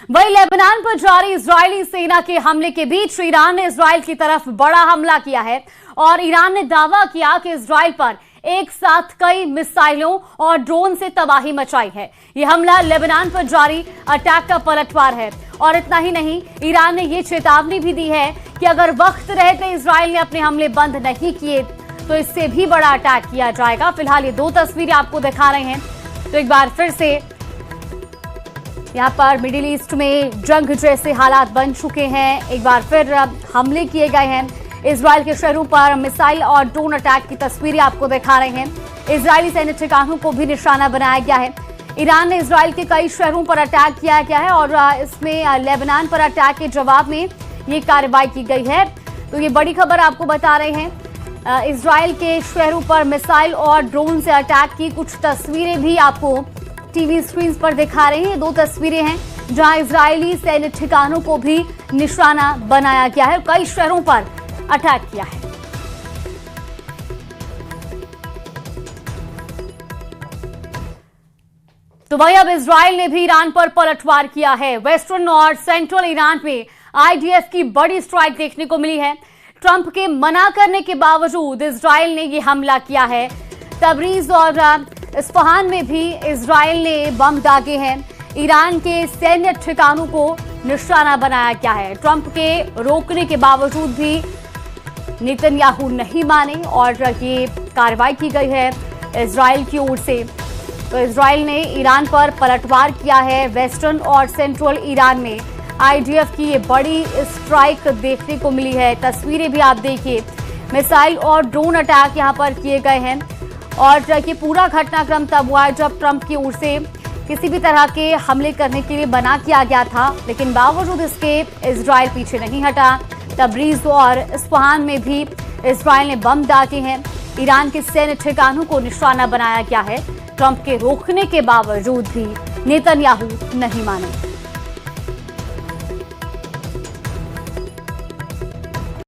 वही लेबनान पर जारी इजरायली सेना के हमले के बीच ईरान ने इजरायल की तरफ बड़ा हमला किया है और ईरान ने दावा किया कि इजरायल पर एक साथ कई मिसाइलों और ड्रोन से तबाही मचाई है। यह हमला लेबनान पर जारी अटैक का पलटवार है और इतना ही नहीं, ईरान ने यह चेतावनी भी दी है कि अगर वक्त रहते इजरायल ने अपने हमले बंद नहीं किए तो इससे भी बड़ा अटैक किया जाएगा। फिलहाल ये दो तस्वीरें आपको दिखा रहे हैं। तो एक बार फिर से यहाँ पर मिडिल ईस्ट में जंग जैसे हालात बन चुके हैं। एक बार फिर हमले किए गए हैं। इजरायल के शहरों पर मिसाइल और ड्रोन अटैक की तस्वीरें आपको दिखा रहे हैं। इजरायली सैन्य ठिकानों को भी निशाना बनाया गया है। ईरान ने इजरायल के कई शहरों पर अटैक किया गया है और इसमें लेबनान पर अटैक के जवाब में ये कार्रवाई की गई है। तो ये बड़ी खबर आपको बता रहे हैं। इजरायल के शहरों पर मिसाइल और ड्रोन से अटैक की कुछ तस्वीरें भी आपको टीवी स्क्रीन पर दिखा रहे हैं। ये दो तस्वीरें हैं जहां इजरायली सैन्य ठिकानों को भी निशाना बनाया गया है, कई शहरों पर अटैक किया है। तो वही अब इजरायल ने भी ईरान पर पलटवार किया है। वेस्टर्न और सेंट्रल ईरान में आईडीएफ की बड़ी स्ट्राइक देखने को मिली है। ट्रंप के मना करने के बावजूद इजरायल ने यह हमला किया है। तबरीज और इस्फहान में भी इजरायल ने बम दागे हैं। ईरान के सैन्य ठिकानों को निशाना बनाया गया है। ट्रंप के रोकने के बावजूद भी नेतन्याहू नहीं माने और ये कार्रवाई की गई है इजरायल की ओर से। तो इजरायल ने ईरान पर पलटवार किया है। वेस्टर्न और सेंट्रल ईरान में आईडीएफ की ये बड़ी स्ट्राइक देखने को मिली है। तस्वीरें भी आप देखिए, मिसाइल और ड्रोन अटैक यहां पर किए गए हैं और ये पूरा घटनाक्रम तब हुआ जब ट्रंप की ओर से किसी भी तरह के हमले करने के लिए मना किया गया था, लेकिन बावजूद इसके इजरायल पीछे नहीं हटा। तबरीज और इस्फहान में भी इजरायल ने बम दागे हैं। ईरान के सैन्य ठिकानों को निशाना बनाया गया है। ट्रंप के रोकने के बावजूद भी नेतन्याहू नहीं माने।